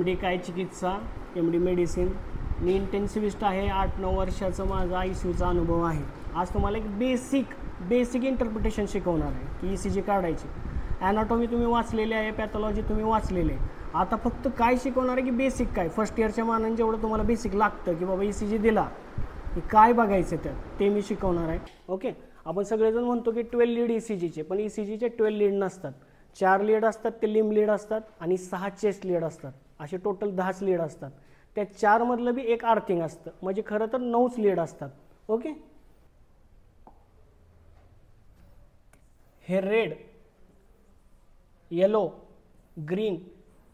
MD काय चिकित्सा, MD medicine. मी intensivist आहे. 8-9 वर्षाचा माझा ICUचा अनुभव आहे. आज तुम्हाला एक बेसिक इंटरप्रिटेशन शिकवणार आहे की ECG काढायची. ॲनाटॉमी तुम्ही वाचलेले आहे, पॅथॉलॉजी तुम्ही वाचलेले आहे. आता फक्त काय शिकवणार आहे की बेसिक काय, फर्स्ट इयरच्या मानाने जेवढं तुम्हाला बेसिक लागतं की बाबा ECG दिला की काय बघायचं त्यात ते मी शिकवणार आहे. ओके. आपण सगळेजण म्हणतो की 12 लीड ECGचे, पण ECGचे 12 लीड नसतात. 4 लीड असतात ते लिम्ब लीड असतात आणि 6 चेस्ट लीड असतात. असे टोटल 10 लीड असतात. त्या 4 मधलं बी एक आर्थिंग असतं, म्हणजे खरं तर 9 लीड असतात. ओके. हे रेड, येलो, ग्रीन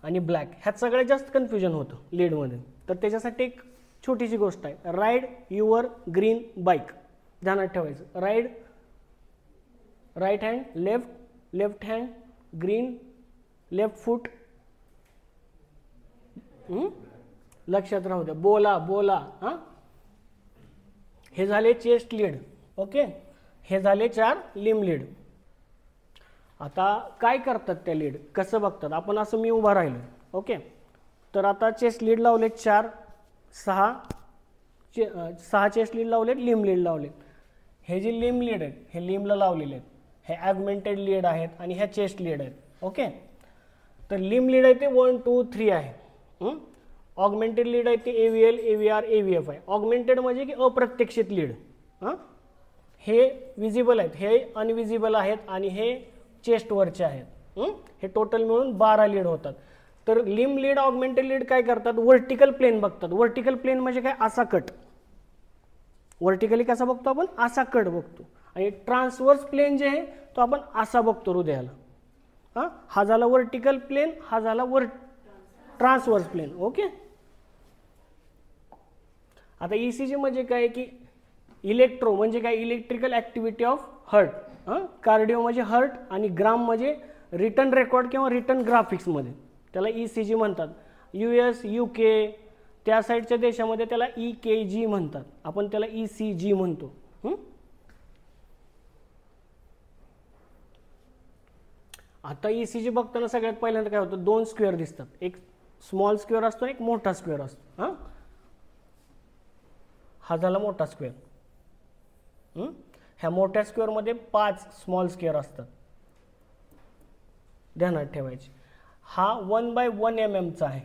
आणि ब्लॅक ह्यात सगळ्यात जास्त कन्फ्युजन होतं लीडमध्ये. तर त्याच्यासाठी एक छोटीशी गोष्ट आहे, राईड युअर ग्रीन बाईक. ध्यानात ठेवायचं. Right hand, left hand, green, left foot. लक्षात राहू द्या. बोला हां. हे झाले चेस्ट लीड. ओके. हे झाले 4 लिम्ब लीड. आता काय करतात त्या लीड, कसं बघतात आपण. असं मी उभा राहिलो. ओके. तर आता चेस्ट लीड लावले 4, 6 चेस्ट लीड लावलेत, लिम्ब लीड लावलेत. हे जे लिम्ब लीड आहेत हे लिम्बला लावलेले आहेत. हे ॲगमेंटेड लीड आहेत आणि ह्या चेस्ट लीड आहेत. ओके. तर लिम्ब लीड आहे ते 1, 2, 3 आहे. ऑगमेंटेड लीड आहे ते AVL, AVR, AVF आहे. ऑगमेंटेड म्हणजे की अप्रत्यक्षित लीड. हे विजिबल आहेत, हे अनविजिबल आहेत आणि हे चेस्टवरचे आहेत. हे टोटल मिळून 12 लीड होतात. तर लिम्ब लीड, ऑगमेंटेड लीड काय करतात, व्हर्टिकल प्लेन बघतात. व्हर्टिकल प्लेन म्हणजे काय, असा कट. व्हर्टिकली कसा बघतो आपण, असा कट बघतो. आणि ट्रान्सवर्स प्लेन जे आहे तो आपण असा बघतो हृदयाला. हा झाला व्हर्टिकल प्लेन, हा झाला ट्रान्सवर्स प्लेन. ओके. आता ECG म्हणजे काय की इलेक्ट्रो म्हणजे काय, electrical activity of heart. Cardio म्हणजे हार्ट आणि ग्राम म्हणजे रिटर्न रेकॉर्ड किंवा रिटर्न ग्राफिक्समध्ये त्याला ECG म्हणतात. US, UK त्या साईडच्या देशामध्ये त्याला EKG म्हणतात. आपण त्याला ECG म्हणतो. आता ECG बघताना सगळ्यात पहिल्यांदा काय होतं, 2 स्क्वेअर दिसतात. एक स्मॉल स्क्वेअर असतो आणि एक मोठा स्क्वेअर असतो. हा झाला मोठा स्क्वेअर. ह्या मोठ्या स्क्वेअरमध्ये 5 स्मॉल स्क्वेअर असतात. ध्यानात ठेवायचे. हा 1/1 mm चा आहे.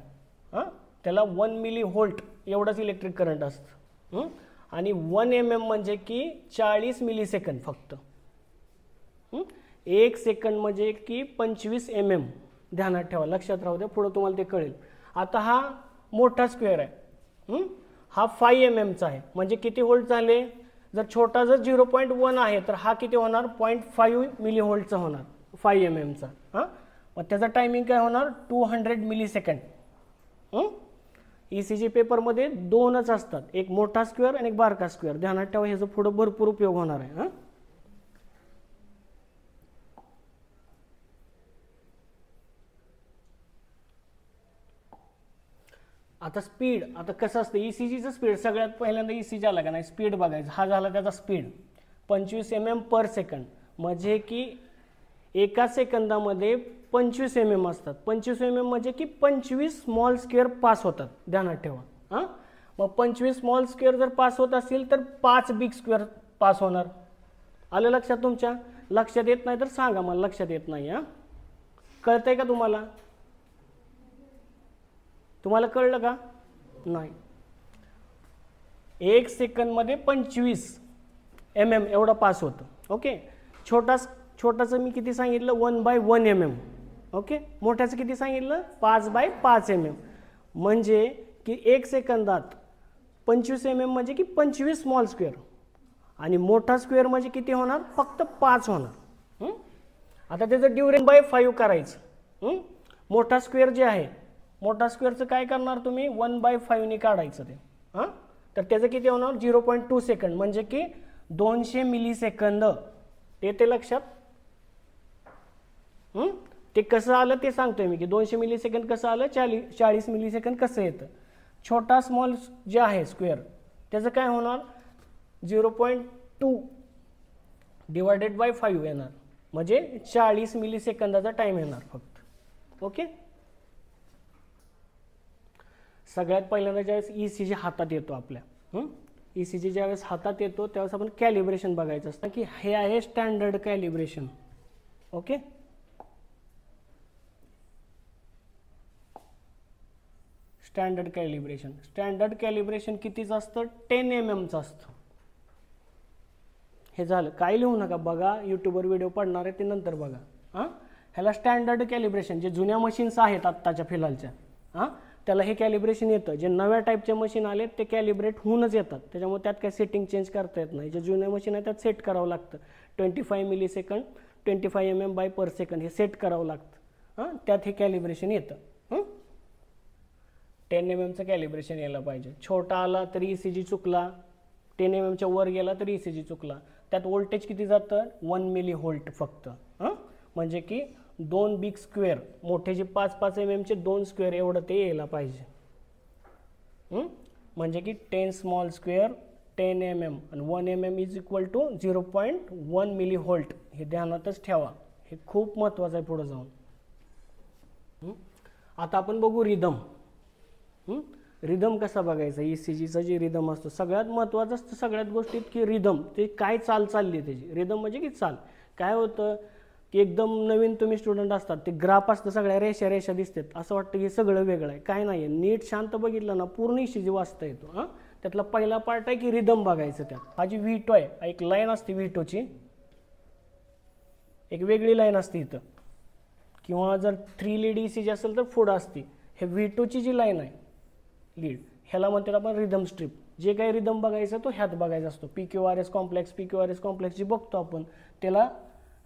त्याला 1 मिली व्होल्ट एवढंच इलेक्ट्रिक करंट असतं. आणि 1 mm म्हणजे की 40 मिली सेकंद फक्त. 1 सेकंद म्हणजे की 25 mm. ध्यानात ठेवा, लक्षात राहू द्या, पुढे तुम्हाला ते कळेल. आता हा मोठा स्क्वेअर आहे. हा 5 mm चा आहे. म्हणजे किती व्होल्ट झाले, जर छोटा जर 0.1 आहे तर हा किती होणार, 0.5 मिली व्होल्टचा होणार 5 mm चा. मग त्याचा टायमिंग काय होणार, 200 मिली सेकंड. ECG पेपरमध्ये 2च असतात, एक मोठा स्क्वेअर आणि एक बारका स्क्वेअर. ध्यानात ठेवा, ह्याचा पुढे भरपूर उपयोग होणार आहे. आता स्पीड, आता कसं असतं ECGचं स्पीड, सगळ्यात पहिल्यांदा ECG आला का नाही, स्पीड बघायचं. हा झाला त्याचा स्पीड 25 mm पर सेकंड. म्हणजे की एका सेकंदामध्ये 25 mm असतात. 25 mm म्हणजे की 25 स्मॉल स्क्वेअर पास होतात. ध्यानात ठेवा. मग 25 स्मॉल स्क्वेअर जर पास होत असतील तर 5 बिग स्क्वेअर पास होणार. आलं लक्षात तुमच्या? लक्षात येत नाही तर सांगा मला, लक्षात येत नाही. कळतंय का तुम्हाला? तुम्हाला कळलं का नाही? 1 सेकंदमध्ये 25 mm एवढं पास होतं. ओके. छोटाचं मी किती सांगितलं, 1/1 mm. ओके. मोठ्याचं किती सांगितलं, 5/5 mm. म्हणजे की 1 सेकंदात 25 mm म्हणजे की 25 स्मॉल स्क्वेअर. आणि मोठा स्क्वेअर म्हणजे किती होणार, फक्त 5 होणार. आता त्याचं ड्युरेशन बाय 5 करायचं. मोठा स्क्वेअर जे आहे, मोठा स्क्वेअरचं काय करणार तुम्ही, 1/5 ने काढायचं ते. तर त्याचं किती होणार, 0.2 सेकंड म्हणजे की 200 मिली सेकंद. ते लक्षात. ते कसं आलं ते सांगतोय मी, की 200 मिली सेकंद कसं आलं, 40 मिली सेकंद कसं येतं. छोटा स्मॉल जे आहे स्क्वेअर त्याचं काय होणार, 0.2 डिवायडेड बाय 5 येणार. म्हणजे 40 मिली सेकंदाचा टाइम येणार फक्त. ओके. सगळ्यात पहिल्यांदा ज्यावेळेस ECG हातात येतो आपल्या, ECG ज्यावेळेस हातात येतो त्यावेळेस आपण कॅलिब्रेशन बघायचं असतं की हे आहे standard calibration. Okay, standard calibration कितीचं असतं? 10 mm असतं. हे झालं, काय लिहू नका, बघा यूट्यूबवर व्हिडिओ पडणार आहे ते नंतर बघा. ह्याला स्टँडर्ड कॅलिब्रेशन, जे जुन्या मशीन्स आहेत आत्ताच्या फिलहालच्या, त्याला हे कॅलिब्रेशन येतं. जे नव्या टाईपचे मशीन आले ते कॅलिब्रेट होऊनच येतात, त्याच्यामुळे त्यात काही सेटिंग चेंज करता येत नाही. जे जुन्या मशीन आहे त्यात सेट करावं लागतं. 25 मिलीसेकंड 25 mm/s हे सेट करावं लागतं. त्यात हे कॅलिब्रेशन येतं. 10 mm कॅलिब्रेशन यायला पाहिजे. छोटा आला तरी ECG चुकला, 10 mm वर गेला तरी ECG चुकला. त्यात व्होल्टेज किती जातं? 1 mV फक्त. म्हणजे की 2 बिग स्क्वेअर, मोठे जे 5-5 mm चे 2 स्क्वेअर एवढं ते यायला पाहिजे. म्हणजे की 10 स्मॉल स्क्वेअर 10 mm आणि 1 mm is equal to 0.1 mV. हे ध्यानातच ठेवा, हे खूप महत्त्वाचं आहे पुढे जाऊन. आता आपण बघू रिदम. रिदम कसा बघायचा? ECGचा जे रिदम असतो सगळ्यात महत्त्वाचं असतं सगळ्यात गोष्टीत की रिदम, ते काय चाल चालली आहे त्याची. रिदम म्हणजे की चाल. काय होतं की एकदम नवीन तुम्ही स्टुडंट असतात, ते ग्राफ असतं, सगळ्या रेषा रेषा दिसतात, असं वाटतं की सगळं वेगळं आहे. काय नाही आहे, नीट शांत बघितलं ना पूर्ण ECG वाचता येतो. त्यातला पहिला पार्ट आहे की रिदम बघायचं. त्यात हा जी V2 आहे, एक लाईन असते V2ची, एक वेगळी लाईन असते इथं, किंवा जर 3 लीड ECG असेल तर पुढं असते. हे V2ची जी लाईन आहे लीड, ह्याला म्हणतात आपण रिदम स्ट्रीप. जे काही रिदम बघायचं तो ह्यात बघायचा असतो. PQRS कॉम्प्लेक्स जी बघतो आपण त्याला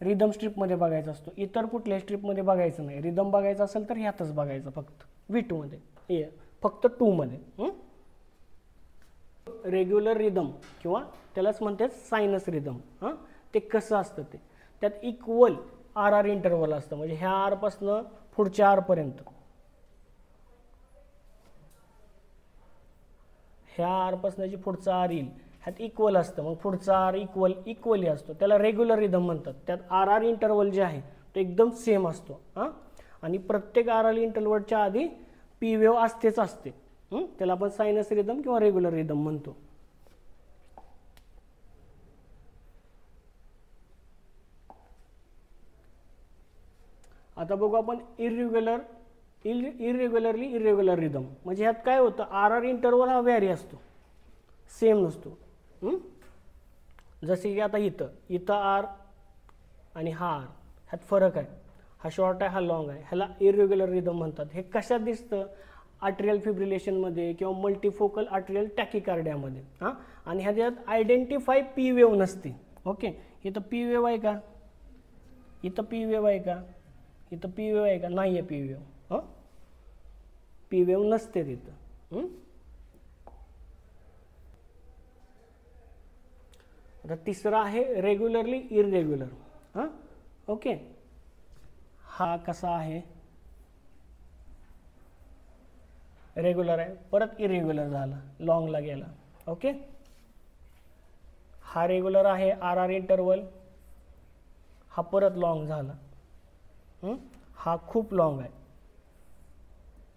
रिदम स्ट्रीपमध्ये बघायचा असतो. इतर कुठल्याही स्ट्रीपमध्ये बघायचं नाही. रिदम बघायचं असेल तर ह्यातच बघायचं फक्त V2 मध्ये, फक्त 2 मध्ये. रेग्युलर रिदम किंवा त्यालाच म्हणतात सायनस रिदम. ते कसं असतं ते, त्यात इक्वल RR इंटरवल असतं. म्हणजे ह्या R पासून पुढच्या R पर्यंत, ह्या R पासून जी पुढचा R येईल ह्यात इक्वल असतं. मग पुढचा R इक्वली असतो, त्याला रेग्युलर रिदम म्हणतात. त्यात RR इंटरवल जे आहे तो एकदम सेम असतो. आणि प्रत्येक RR इंटरवलच्या आधी P वेव्ह असतेच असते. त्याला आपण सायनस रिदम किंवा रेग्युलर रिदम म्हणतो. आता बघू आपण इरेग्युलर रिदम. म्हणजे ह्यात काय होतं, RR इंटरवल हा व्हॅरी असतो, सेम नसतो. जसे की आता इथं R आणि हा R ह्यात फरक आहे. हा शॉर्ट आहे, हा लॉंग आहे. ह्याला इरेग्युलर रिदम म्हणतात. हे कशात दिसतं? आर्ट्रियल फिब्रिलेशनमध्ये किंवा मल्टीफोकल आर्ट्रियल टॅकिकार्डियामध्ये. आणि ह्याच्यात आयडेंटिफाय P वेव्ह नसते. ओके, इथं P वेव्ह आहे का? इथं P वेव्ह आहे का? इथं P वेव्ह आहे का? नाही आहे P वेव्ह. P वेव्ह नसते तिथं. आता तिसरा आहे रेग्युलरली इरेग्युलर. ओके, हा कसा आहे? रेग्युलर आहे, परत इरेग्युलर झाला, लॉंगला गेला. ओके, हा रेग्युलर आहे RR इंटरवल, हा परत लॉंग झाला. हा खूप लॉंग आहे.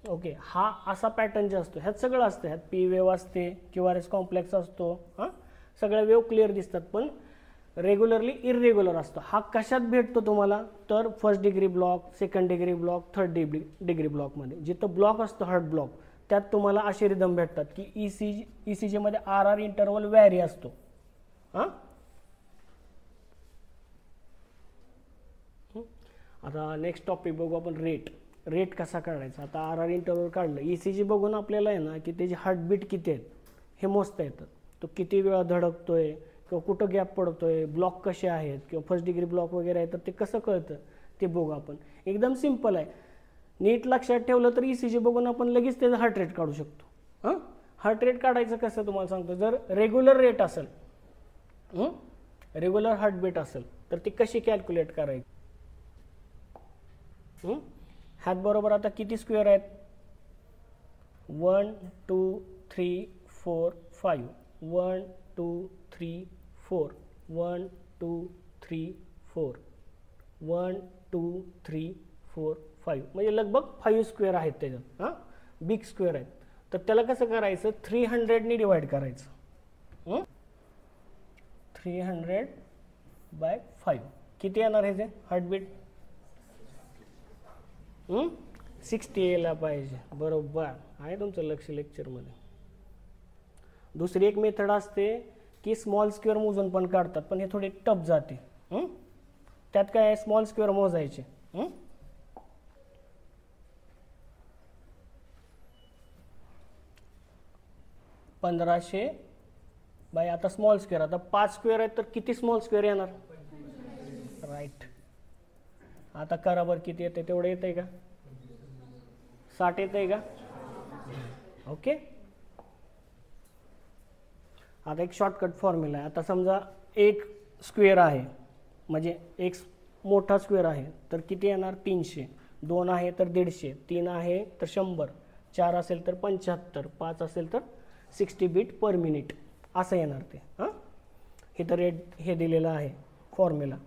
ओके, हा असा पॅटर्न जे असतो ह्यात सगळं असतं. ह्यात P वेव्ह असते, QRS कॉम्प्लेक्स असतो, सगळ्या वेव्ह क्लिअर दिसतात. पण रेग्युलरली इरेग्युलर असतो. हा कशात भेटतो तुम्हाला? तर first degree block, second degree block, third degree ब्लॉकमध्ये. जिथं ब्लॉक असतो हार्ट ब्लॉक त्यात तुम्हाला असे रिदम भेटतात की ECG मध्ये RR इंटरवल व्हॅरी असतो. आता नेक्स्ट टॉपिक बघू आपण, रेट कसा काढायचा. आता RR इंटरवल काढलं, ECG बघून आपल्याला आहे ना की त्याची हार्टबीट किती आहेत हे मोजता येतं. तो किती वेळा धडकतोय किंवा कुठं गॅप पडतोय, ब्लॉक कसे आहेत किंवा फर्स्ट डिग्री ब्लॉक वगैरे आहे तर ते कसं कळतं ते बघू आपण. एकदम सिम्पल आहे. नीट लक्षात ठेवलं तर ECG बघून आपण लगेच त्याचं हार्ट रेट काढू शकतो. हार्ट रेट काढायचं कसं तुम्हाला सांगतो. जर रेग्युलर रेट असेल, रेग्युलर हार्टबीट असेल तर ती कशी कॅल्क्युलेट करायची. ह्यात बरोबर आता किती स्क्वेअर आहेत? 1 2 3 4 5. 1 2 3 4. 1 2 3 4. 1 2 3 4 5. म्हणजे लगभग 5 स्क्वेअर आहेत त्याच्यात. बिग स्क्वेअर आहेत. तर त्याला कसं करायचं, 300ने डिवाइड करायचं. 300/5 किती येणार ह्याचे हार्टबीट? 60 यायला पाहिजे. बरोबर आहे तुमचं लक्ष लेक्चरमध्ये. दुसरी एक मेथड असते की स्मॉल स्क्वेअर मोजून पण काढतात, पण हे थोडे टफ जाते. त्यात काय आहे, स्मॉल स्क्वेअर मोजायचे. 1500 बाय आता स्मॉल स्क्वेअर, आता 5 स्क्वेअर आहेत तर किती स्मॉल स्क्वेअर येणार? राईट. आता करा बरं किती येते, तेवढं येतंय का? 60 येतंय का? ओके. आता एक शॉर्टकट फॉर्म्युला आहे. आता समजा एक स्क्वेअर आहे, म्हणजे एक मोठा स्क्वेअर आहे तर किती येणार? 300. 2 आहे तर 150, 3 आहे तर 100, 4 असेल तर 75, 5 असेल तर 60 बीट पर मिनिट असं येणार ते. हे तर हे दिलेलं आहे फॉर्म्युला.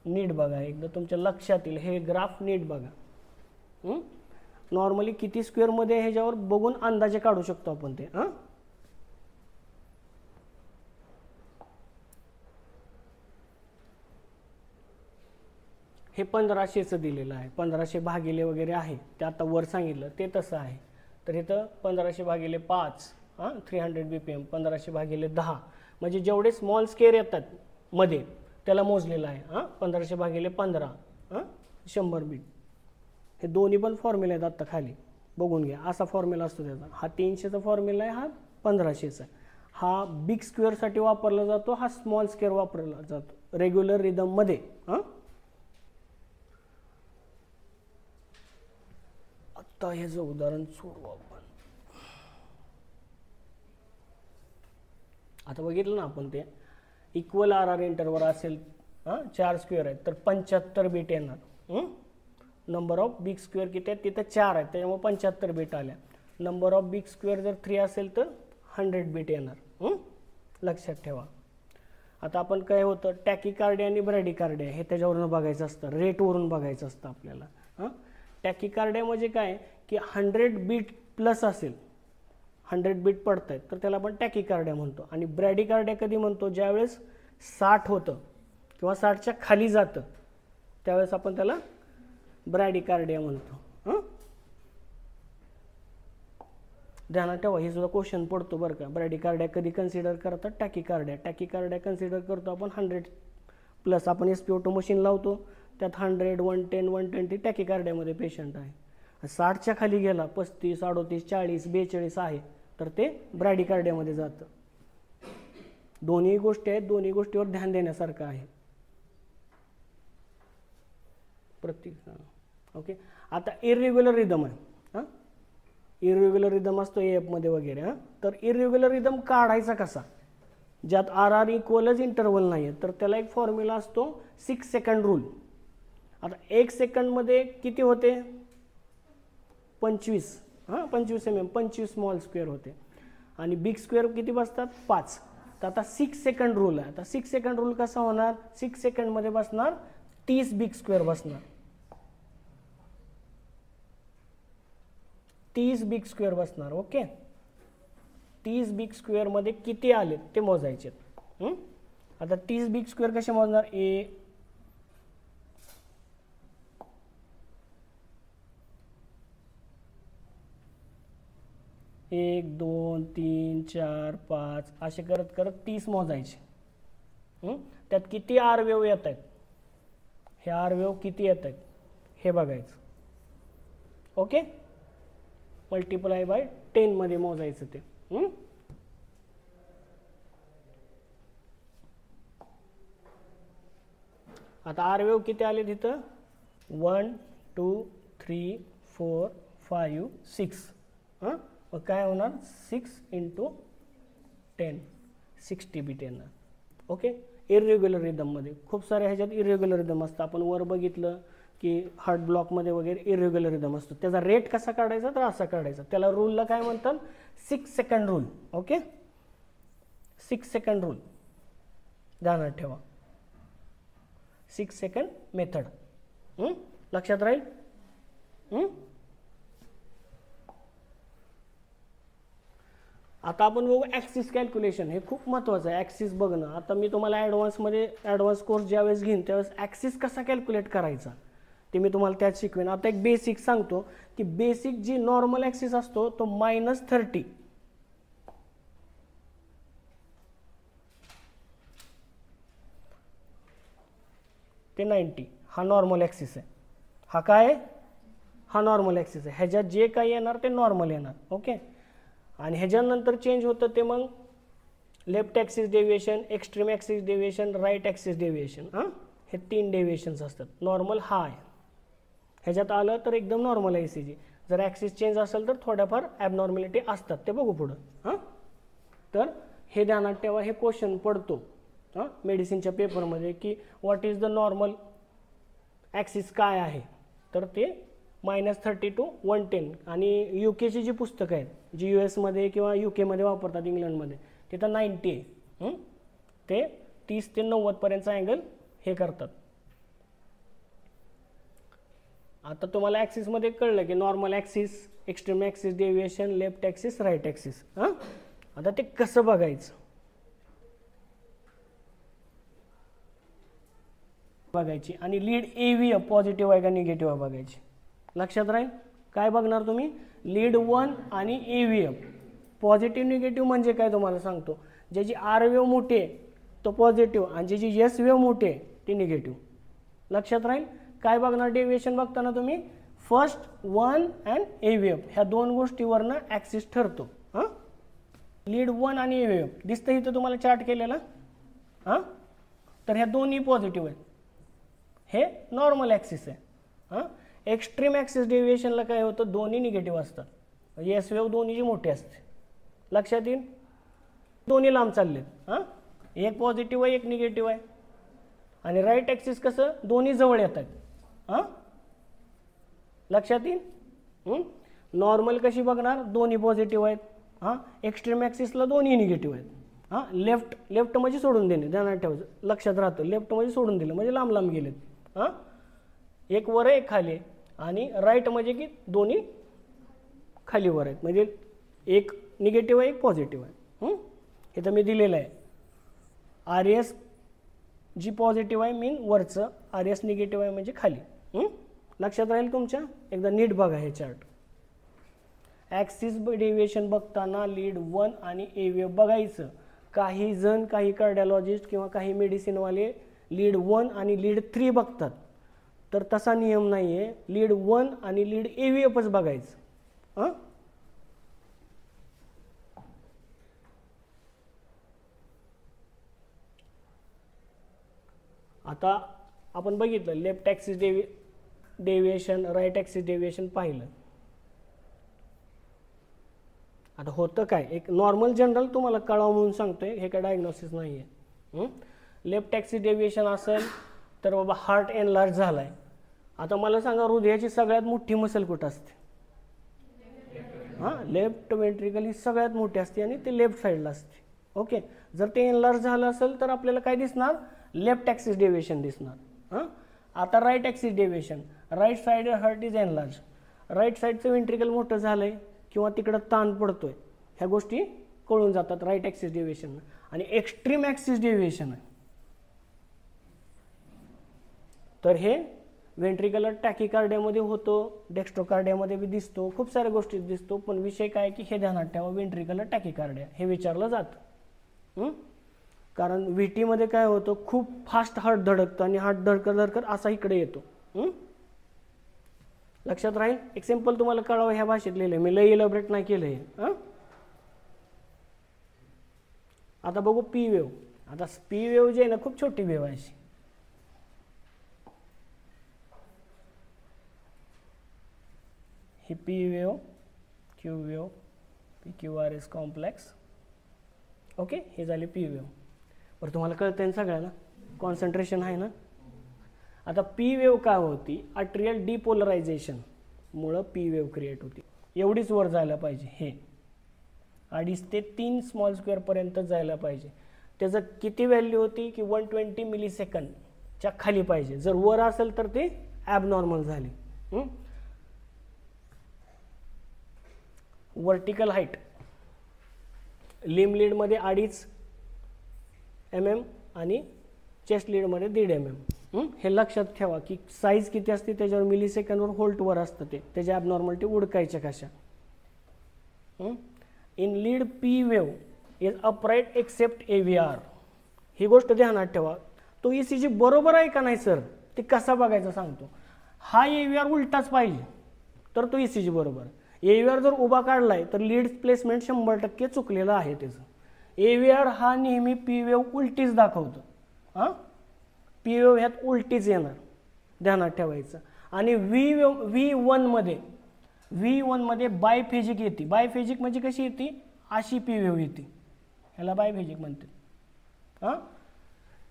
नीट बघा, एकदा तुमच्या लक्षात येईल. हे ग्राफ नीट बघा. नॉर्मली किती स्क्वेअर मध्ये ह्याच्यावर बघून अंदाजे काढू शकतो आपण ते. हे 1500चं दिलेलं आहे. 1500 भागिले वगैरे आहे ते आता वर सांगितलं ते तसं आहे. तर इथं 1500 भागिले 5 300 BPM, 1500 भागिले 10 म्हणजे जेवढे स्मॉल स्क्वेअर येतात मध्ये त्याला मोजलेलं आहे. 1500 भागिले 15 100 बीट. हे दोन्ही पण फॉर्म्युला आहेत आता खाली बघून घ्या. असा फॉर्म्युला असतो त्याचा. हा 300चा फॉर्म्युला आहे, हा 1500चा आहे. हा बिग स्क्वेअरसाठी वापरला जातो, हा स्मॉल स्क्वेअर वापरला जातो रेग्युलर रिदममध्ये. आता ह्याचं उदाहरण सोडवू आपण. आता बघितलं ना आपण, ते इक्वल RR इंटरवल असेल, 4 स्क्वेअर आहेत तर 75 बीट येणार. नंबर ऑफ बिग स्क्वेअर किती आहेत? तिथं 4 आहेत त्याच्यामुळे 75 बीट आल्या. नंबर ऑफ बिग स्क्वेअर जर 3 असेल तर 100 बीट येणार. लक्षात ठेवा. आता आपण काय होतं, टॅकीकार्डिया आणि ब्रॅडीकार्डिया हे त्याच्यावरून बघायचं असतं, रेटवरून बघायचं असतं आपल्याला. टॅकीकार्डिया म्हणजे काय की 100 बीट प्लस असेल, 100 बीट पडत आहेत तर त्याला आपण टॅकीकार्डिया म्हणतो. आणि ब्रॅडीकार्डिया कधी म्हणतो? ज्यावेळेस 60 होतं किंवा 60च्या खाली जातं त्यावेळेस आपण त्याला ब्रॅडीकार्डिया म्हणतो. ध्यानात ठेवा, हे सुद्धा क्वेश्चन पडतो बरं का. ब्रॅडीकार्डिया कधी कन्सिडर करतात? टॅकीकार्डिया. टॅकीकार्डिया कन्सिडर करतो आपण 100 प्लस. आपण SpO2 मशीन लावतो त्यात 100, 110, 120 टॅकीकार्डियामध्ये पेशंट आहे. 60च्या खाली गेला, 35, 38, 40, 42 आहे तर ते ब्रॅडीकार्डियामध्ये जातं. दोन्ही गोष्टी आहेत, दोन्ही गोष्टीवर ध्यान देण्यासारखं आहे प्रत्येक. ओके. आता इरेग्युलर रिदम आहे. इरेग्युलर रिदम असतो AF मध्ये वगैरे. तर इरेग्युलर रिदम काढायचा कसा? ज्यात RR इक्वलच इंटरवल नाही आहे तर त्याला एक फॉर्म्युला असतो 6 सेकंड रूल. आता 1 सेकंडमध्ये किती होते? 25. 25 mm, 25 स्मॉल स्क्वेअर होते. आणि बिग स्क्वेअर किती बसतात? 5. तर आता 6 सेकंड रूल आहे. आता 6 सेकंड रूल कसा होणार? 6 सेकंडमध्ये बसणार 30 बिग स्क्वेअर बसणार. 30 बिग स्क्वेअर बसणार. ओके. 30 बिग स्क्वेअर मध्ये किती आले ते मोजायचे. आता 30 बिग स्क्वेअर कसे मोजणार? 1 2 3 4 5 असे करत करत 30 मोजायचे. त्यात किती आर वेव्ह येत आहेत, हे आर वेव्ह किती येत आहेत हे बघायचं. ओके. मल्टिप्लाय बाय 10 मध्ये मोजायचं ते. आता आर वेव्ह किती आले तिथं? 1 2 3 4 5 6. मग काय होणार? 6 × 10 60 बीट येणार. ओके. इरेग्युलर रिदममध्ये खूप सारे ह्याच्यात इरेग्युलर रिदम असतं. आपण वर बघितलं की हार्ट ब्लॉकमध्ये वगैरे इरेग्युलर रिदम असतो. त्याचा रेट कसा काढायचा? तर असा काढायचा. त्याला रूलला काय म्हणतात? 6 second rule. Okay. 6 second rule ध्यानात ठेवा. 6 सेकंड मेथड लक्षात राहील. आता आपण बघू ॲक्सिस कॅल्क्युलेशन. हे खूप महत्त्वाचं आहे, ॲक्सिस बघणं. आता मी तुम्हाला ॲडव्हान्स कोर्स ज्यावेळेस घेईन त्यावेळेस ॲक्सिस कसा कॅल्क्युलेट करायचा ते मी तुम्हाला त्यात शिकवेन. आता एक बेसिक सांगतो की बेसिक जी नॉर्मल ॲक्सिस असतो तो -30 ते 90 हा नॉर्मल ॲक्सिस आहे. हा काय आहे? हा नॉर्मल ॲक्सिस आहे. ह्याच्यात जे काही येणार ते नॉर्मल येणार. ओके. आणि ह्याच्यानंतर चेंज होतं ते मग left axis deviation, extreme axis deviation, right axis deviation. हे 3 डेव्हिएशन्स असतात. नॉर्मल हा आहे. ह्याच्यात आलं तर एकदम नॉर्मल आहे ECG. जर ॲक्सिस चेंज असेल तर थोड्याफार ॲबनॉर्मॅलिटी असतात, ते बघू पुढं. तर हे ध्यानात ठेवा, हे क्वेश्चन पडतो मेडिसिनच्या पेपरमध्ये की what is the normal axis काय आहे. तर ते -30 to 110. आणि UK जी पुस्तकं आहेत जी US मध्ये किंवा UK मध्ये वापरतात, इंग्लंडमध्ये, तिथं 90 आहे. ते 30 ते 90 पर्यंतचा अँगल हे करतात. आता तुम्हाला ॲक्सिसमध्ये कळलं की normal axis, extreme axis deviation, left axis, right axis. आता ते कसं बघायचं बघायची. आणि लीड AV पॉझिटिव्ह आहे का निगेटिव्ह आहे बघायची. लक्षात राहील. काय बघणार तुम्ही? लीड 1 आणि AV. पॉझिटिव्ह निगेटिव्ह म्हणजे काय तुम्हाला सांगतो. ज्याची R वेव्ह मोठी आहे तो पॉझिटिव्ह आणि ज्याची S वेव्ह मोठी आहे ती निगेटिव्ह. लक्षात राहील. काय बघणार डेव्हिएशन बघताना तुम्ही? First 1 and AV. ह्या दोन गोष्टीवरनं ॲक्सिस ठरतो. लीड 1 आणि AV दिसतं इथं तुम्हाला चार्ट केलेला. तर ह्या दोन्ही पॉझिटिव्ह आहेत. हे नॉर्मल ॲक्सिस आहे. एक्स्ट्रीम ॲक्सिस डेव्हिएशनला काय होतं? दोन्ही निगेटिव्ह असतात. S वेव्ह दोन्हीची मोठी असते. लक्षात येईल. दोन्ही लांब चाललेत. एक पॉझिटिव्ह आहे, एक निगेटिव्ह आहे. आणि राईट ॲक्सिस कसं? दोन्ही जवळ येतात. लक्षात येईल. नॉर्मल कशी बघणार? दोन्ही पॉझिटिव्ह आहेत. एक्स्ट्रीम ॲक्सिसला दोन्ही निगेटिव्ह आहेत. लेफ्ट म्हणजे सोडून देणे, ध्यानात ठेवायचं, लक्षात राहतं. लेफ्ट म्हणजे सोडून दिलं म्हणजे लांब लांब गेलेत. एक वर आहे, एक खाली आहे. आणि राईट म्हणजे की दोन्ही खाली वर आहेत, म्हणजे एक निगेटिव्ह आहे, एक पॉझिटिव्ह आहे. हे तर मी दिलेलं आहे. RS जी पॉझिटिव्ह आहे मीन वरचं, RS निगेटिव्ह आहे म्हणजे खाली. लक्षात राहील तुमच्या. एकदा नीट बघा हे चार्ट. ॲक्सिस डेव्हिएशन बघताना लीड 1 आणि AV बघायचं. काही जण, काही कार्डिओलॉजिस्ट किंवा काही मेडिसिनवाले लीड 1 आणि लीड 3 बघतात. तर तसा नियम नाही आहे. लीड 1 आणि लीड AVच बघायचं. आता आपण बघितलं left axis deviation, right axis deviation पाहिलं. आता होतं काय? एक नॉर्मल जनरल तुम्हाला कळावं म्हणून सांगतोय, हे काय डायग्नोसिस नाही आहे. लेफ्ट ॲक्सिस डेव्हिएशन असेल तर बाबा हार्ट एनलार्ज झाला आहे. आता मला सांगा, हृदयाची सगळ्यात मोठी मसल कुठं असते? लेफ्ट वेंट्रिकल ही सगळ्यात मोठी असते आणि ते लेफ्ट साईडला असते. ओके. जर ते एनलार्ज झालं असेल तर आपल्याला काय दिसणार? लेफ्ट ॲक्सिस डेव्हिएशन दिसणार. आता right axis deviation, right side heart is enlarge. Right साईडचं वेंट्रिकल मोठं झालंय किंवा तिकडं ताण पडतोय, ह्या गोष्टी कळून जातात राईट ॲक्सिस डेव्हिएशन. आणि एक्स्ट्रीम ॲक्सिस डेव्हिएशन आहे तर हे वेंट्रिकलर टॅकिकार्डियामध्ये होतो, डेक्स्ट्रोकार्डियामध्ये बी दिसतो, खूप साऱ्या गोष्टी दिसतो. पण विषय काय की हे ध्यानात ठेवा, वेंट्रिकलर टॅकिकार्डिया हे विचारलं जातं. कारण VT मध्ये काय होतं? खूप फास्ट हार्ट धडकतं आणि हार्ट धडकत असा इकडे येतो. लक्षात राहील. एक सिंपल तुम्हाला कळावं ह्या भाषेत लिहिलंय मी, लई इलॅबोरेट नाही केलंय. आता बघू P वेव्ह. आता P वेव्ह जी आहे ना, खूप छोटी वेव्ह आहे अशी. ही P wave, Q wave, PQRS complex. Okay, हे झाले P वेव्ह. बरं, तुम्हाला कळतंय ना सगळ्याला? कॉन्सन्ट्रेशन आहे ना. आता P वेव्ह काय होती? आर्ट्रियल डिपोलरायझेशन मुळे P वेव्ह क्रिएट होती. एवढीच वर जायला पाहिजे, हे 2.5 ते 3 स्मॉल स्क्वेअर पर्यंत जायला पाहिजे. त्याचं किती व्हॅल्यू होती की 120 मिलीसेकंडच्या खाली पाहिजे. जर वर असेल तर ते ॲबनॉर्मल झाली. वर्टिकल हाईट लिम लीडमध्ये 2.5 mm आणि चेस्ट लीडमध्ये 1.5 mm. हे लक्षात ठेवा की साईज किती असते त्याच्यावर मिलीसेकंडवर होल्टवर असतं ते, त्याच्या ॲबनॉर्मॅलिटी उडकायच्या कशा. In lead P wave is upright except AVR. ही गोष्ट ध्यानात ठेवा. तो ECG बरोबर आहे का नाही सर ते कसा बघायचं सांगतो. हा AVR उलटाच पाहिजे तर तो ECG बरोबर. AVR जर उभा काढलाय तर लीड प्लेसमेंट 100% चुकलेलं आहे त्याचं. AVR हा नेहमी पी वेव्ह उलटीच दाखवतो. पी वेव्ह ह्यात उलटीच येणार, ध्यानात ठेवायचं. आणि V1 मध्ये बायफेजिक येते. बायफेजिक म्हणजे कशी येते, अशी पी वेव्ह येते, ह्याला बायफेजिक म्हणते.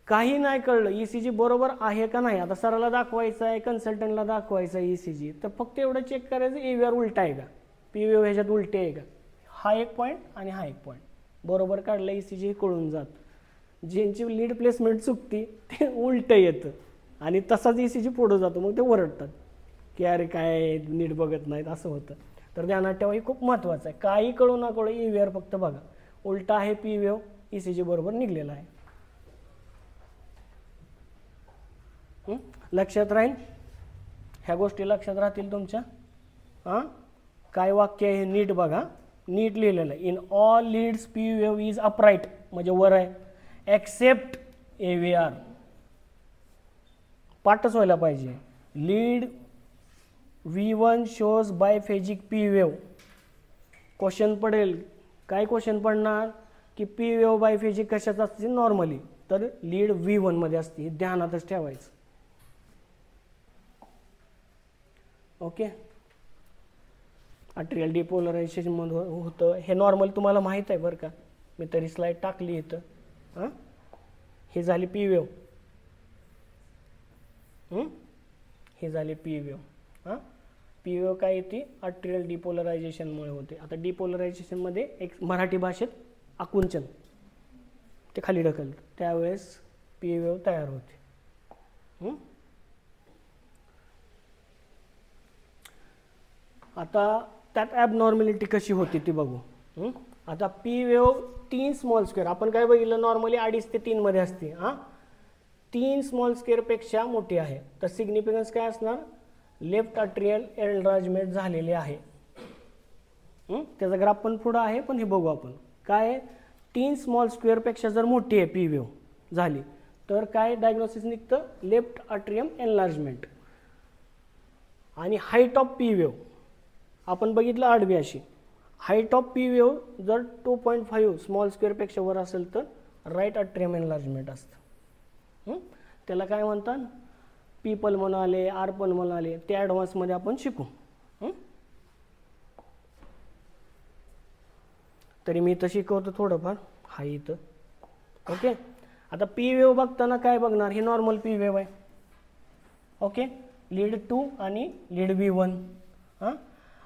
काही नाही कळलं ECG बरोबर आहे का नाही, आता सराला दाखवायचं आहे, कन्सल्टंटला दाखवायचं आहे ECG, तर फक्त एवढं चेक करायचं AVR उलटा आहे का, पी वेव्ह ह्याच्यात उलटे आहे का. हा एक पॉईंट आणि हा एक पॉईंट बरोबर काढला ECG कळून जात. ज्यांची लीड प्लेसमेंट चुकती ते उलटं येतं आणि तसाच ECG पुढं जातो, मग ते ओरडतात की अरे काय नीट बघत नाहीत असं होतं. तर ध्यानात ठेवा, हे खूप महत्त्वाचं आहे. काही कळू ना कळू AVR फक्त बघा, उलटा आहे पी वेव्ह, ECG बरोबर निघलेला आहे. लक्षात राहील, ह्या गोष्टी लक्षात राहतील तुमच्या. काय वाक्य आहे हे नीट बघा, नीट लिहिलेलं आहे. In all leads P wave is upright म्हणजे वर आहे, एक्सेप्ट AVR. पाठच व्हायला पाहिजे. Lead V1 shows biphasic P wave. Question पडेल, काय क्वेश्चन पडणार की पी वेव्ह बायफेजिक कशात असते नॉर्मली, तर लीड V1 मध्ये असते, हे ध्यानातच ठेवायचं. ओके. अट्रियल डिपोलरायझेशन मध्ये होतं हे नॉर्मल, तुम्हाला माहीत आहे बरं का, मी तरी स्लाइड टाकली इथं. हे झाली पी वेव्ह, हे झाले पी वेव्ह. पी वेव्ह काय येते, अट्रियल डिपोलरायझेशनमुळे होते. आता डिपोलरायझेशनमध्ये एक मराठी भाषेत आकुंचन, ते खाली ढकलतं, त्यावेळेस पी वेव्ह तयार होते. आता त्यात ॲबनॉर्मॅलिटी कशी होती ती बघू. आता पी वेव्ह 3 स्मॉल स्क्वेअर, आपण काय बघितलं नॉर्मली 2.5 ते 3 मध्ये असते. 3 स्मॉल स्क्वेअरपेक्षा मोठी आहे, तर सिग्निफिकन्स काय असणार, लेफ्ट अट्रियल एनलार्जमेंट झालेले आहे. त्याचा ग्राफ पण पुढं आहे, पण हे बघू आपण. काय 3 स्मॉल स्क्वेअरपेक्षा जर मोठी आहे पी वेव्ह झाली तर काय डायग्नोसिस निघतं, लेफ्ट अट्रियम एनलार्जमेंट. आणि हाईट ऑफ पी वेव्ह आपण बघितलं आडवी अशी. हाईट ऑफ पी वेव्ह जर 2.5 स्मॉल स्क्वेअरपेक्षा वर असेल तर राईट अट्रियम एनलार्जमेंट असतं. त्याला काय म्हणतात, पीपल म्हणाले, आरपल म्हणाले, ते ॲडव्हान्समध्ये आपण शिकू. तरी मी इथं शिकवतो थोडंफार, हा इथं. ओके. आता पी वेव्ह बघताना काय बघणार, हे नॉर्मल पी वेव्ह आहे. ओके. लीड 2 आणि लीड V1.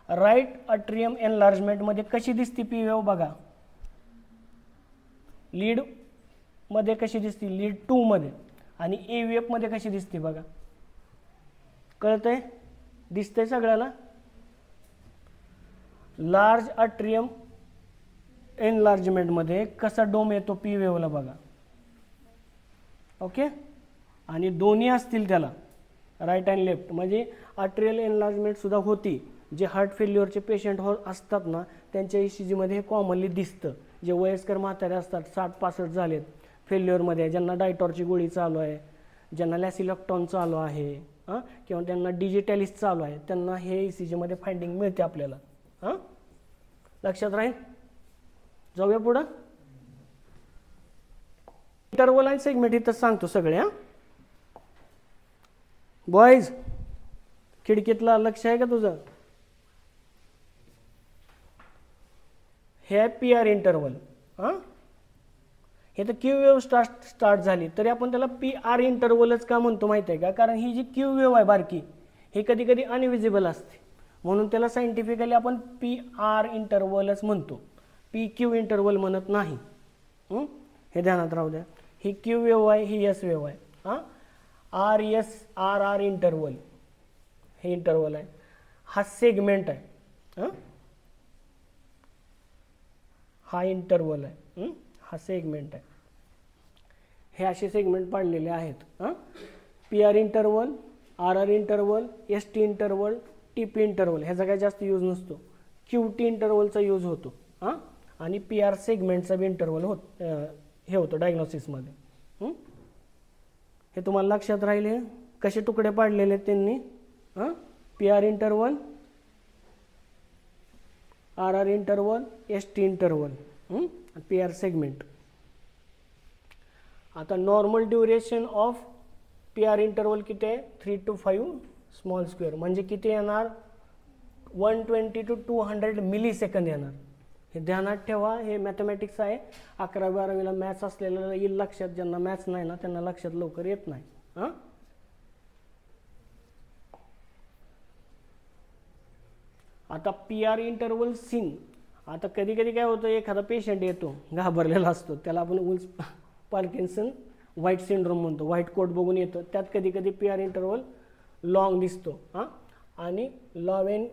राईट अट्रियम एनलार्जमेंटमध्ये कशी दिसते पी वेव्ह बघा, लीड मध्ये कशी दिसते, लीड 2 मध्ये, आणि AVF मध्ये कशी दिसते बघा. कळतंय, दिसतंय सगळ्याला. लार्ज अट्रियम एनलार्जमेंटमध्ये कसा डोम येतो पी वेव्हला बघा. ओके. आणि दोन्ही असतील त्याला, राईट अँड लेफ्ट, म्हणजे अट्रियल एनलार्जमेंट सुद्धा होती. जे हार्ट फेल्युअरचे पेशंट असतात ना त्यांच्या ECG मध्ये हे कॉमनली दिसतं. जे वयस्कर म्हातारे असतात, 60-65 झालेत, फेल्युअरमध्ये, ज्यांना डायटॉरची गोळी चालू आहे, ज्यांना लॅसिलॉक्टॉन चालू आहे, किंवा त्यांना डिजिटॅलिस चालू आहे, त्यांना हे ECG मध्ये फाइंडिंग मिळते आपल्याला. लक्षात राहील. जाऊया पुढं. इंटरवल आणि सेगमेंट इथं सांगतो सगळे. बॉयज, खिडकीतला लक्ष आहे का तुझं. हे आहे PR इंटरवल. हे तर क्यू वेव्ह स्टार्ट झाली तरी आपण त्याला PR इंटरवलच का म्हणतो माहिती आहे का, कारण ही जी क्यू वेव्ह आहे बारकी, ही कधी कधी अनविजिबल असते, म्हणून त्याला सायंटिफिकली आपण PR इंटरवलच म्हणतो, PQ इंटरवल म्हणत नाही. हे ध्यानात राहू द्या. ही क्यू वेव्ह आहे, ही S वेव्ह आहे. RR इंटरवल हे इंटरवल आहे. हा सेगमेंट आहे. हा इंटरवल आहे, हा सेगमेंट आहे. हे असे सेगमेंट पाडलेले आहेत. P R interval, R R interval, S T interval, T P interval ह्याचा काही जास्त यूज नसतो. क्यू टी इंटरवलचा यूज होतो. आणि पी आर सेगमेंटचा बी इंटरवल हे होतं डायग्नोसिसमध्ये. हे तुम्हाला लक्षात राहिले कसे तुकडे पाडलेले आहेत त्यांनी. P R interval, R R interval, S T interval, P R segment. आता normal duration of P R interval किती आहे? 3 to 5 स्मॉल स्क्वेअर. म्हणजे किती येणार? 120 to 200 मिलीसेकंद येणार. हे ध्यानात ठेवा. हे मॅथमॅटिक्स आहे. 11वी-12वीला मॅथ्स असलेल्याला येईल लक्षात. ज्यांना मॅथ्स नाही ना त्यांना लक्षात लवकर येत नाही. आता पी आर इंटरवल सीन. आता कधी कधी काय होतं, एखादा पेशंट येतो घाबरलेला असतो, त्याला आपण वुल्स पार्किन्सन व्हाईट सिंड्रोम म्हणतो. व्हाईट कोट बघून येतो. त्यात कधी कधी पी आर इंटरवल लॉंग दिसतो. आणि लॉवेन